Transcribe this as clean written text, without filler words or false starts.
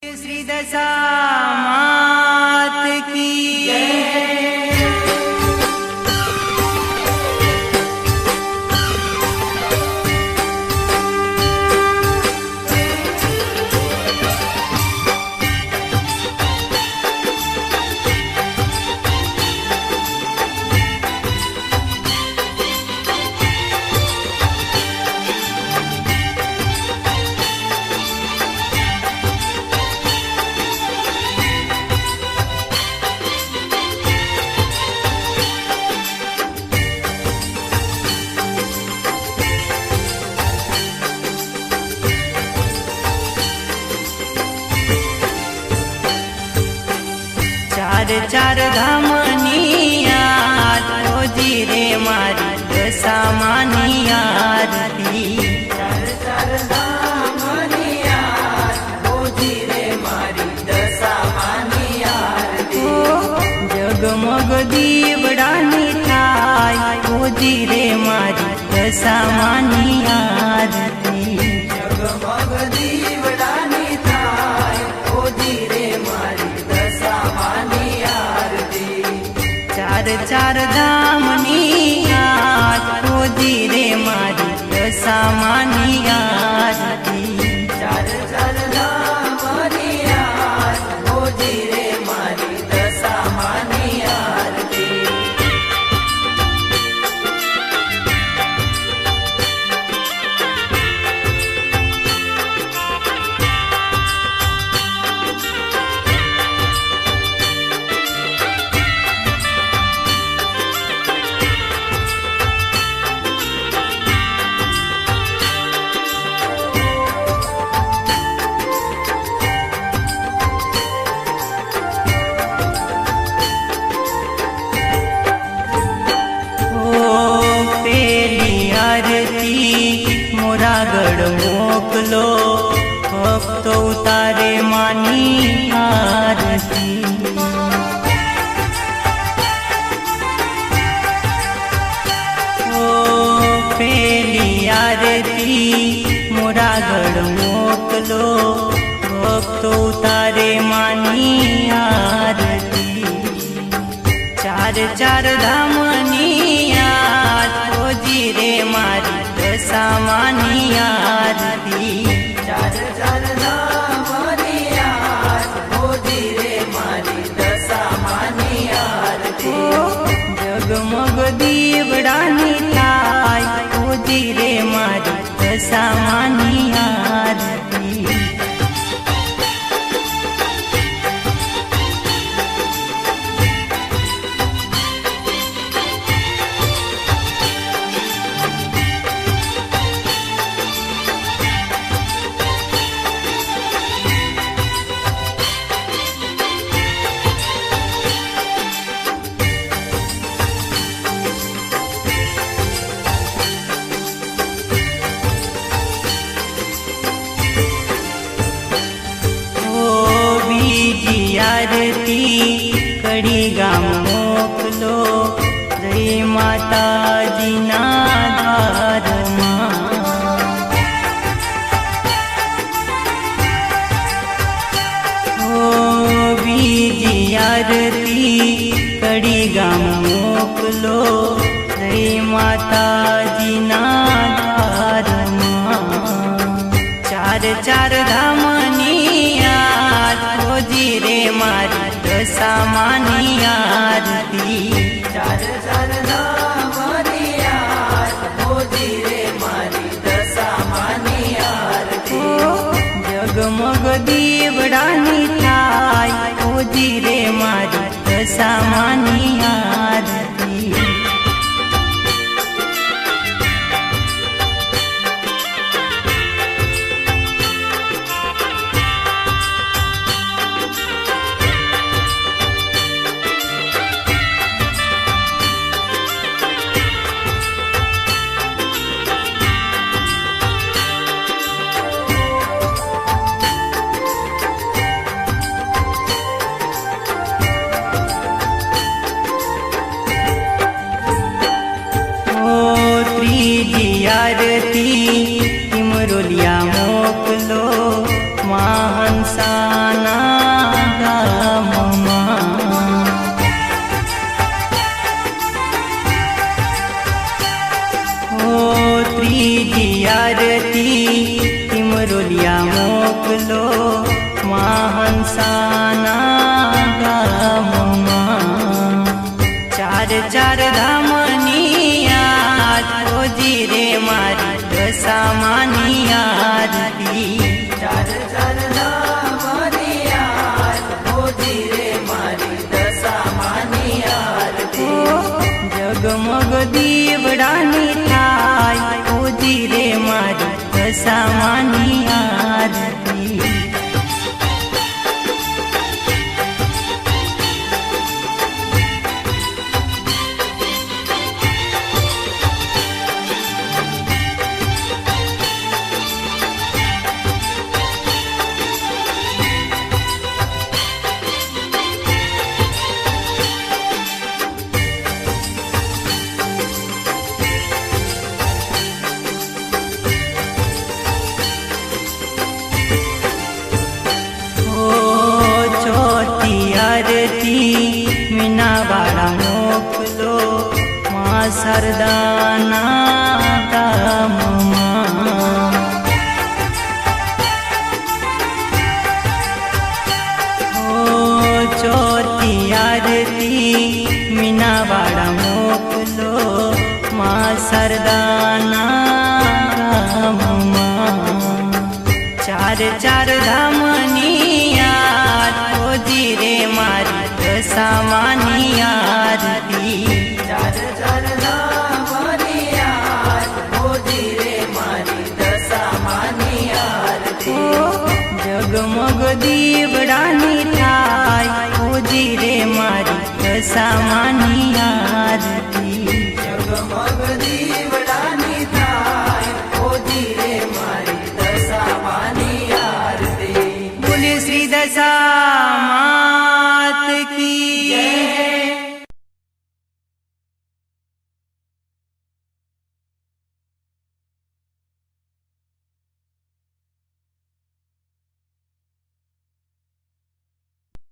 श्री दशा मात की जय। चार चार धामनी याद रोजी रे मारी दशा मानी आरती। चार चार धामनी याद रोजी रे मारी दशा मानी आरती। जगमग दीवडानी थाय रोजी रे मारी दशा मानी आरती। जगमग दीवडानी थाय रोजी रे मारी दशा मानी चार चार धामनी याद रोजी रे मारी दशा मानी आरती। चार चार धामनी याद रोजी रे मारी दशा मानी आरती। मोरागढ़ मोकलो भक्त उतारे मानी आरती। ओ पेली आरती मोरागढ़ मोकलो भक्त उतारे मानी आरती। चार चार धामनी याद रोजी रे मारी दशा मानी आरती। चार चार धामनी याद रोजी रे मारी दशा मानी आरती। जगमग दीवडानी थाय रोजी रे मारी दशा मानी आरती। आरती कड़ी गाम मोकलो जय माता जी ना द्वार ओ बीजी आरती कड़ी गाम मोकलो जय माता जी ना द्वार। चार चार धामनी याद रोजी रे मारी दशा मानी आरती। चार चार धामनी याद रोजी रे मारी दशा मानी आरती। जगमग दीवडानी थाय रोजी रे मारी दशा मानी आरती। महांसाना गामમાં ચાર ચાર ધામની યાદ રોજી રે મારી દશામાની આરતી ચાર ચાર ધામની યાદ રોજી રે મારી દશામાની આરતી જગમગ દીવડાની થાય રોજી રે મારી દશામાની આરતી आरती मीनावाड़ा मोकलो माँ सरदाना गामમાં ચોથી આરતી મીનાવાડા મોકલો માँ સરદાના ગામમાં ચાર ચાર ધામની યાદ રોજી રે મારી દશામાની આરતી ચાર ચાર ધામની યાદ રોજી રે મારી દશામાની આરતી જગમગ દીવડાની થાય રોજી રે મારી દશામાની આરતી જગમગ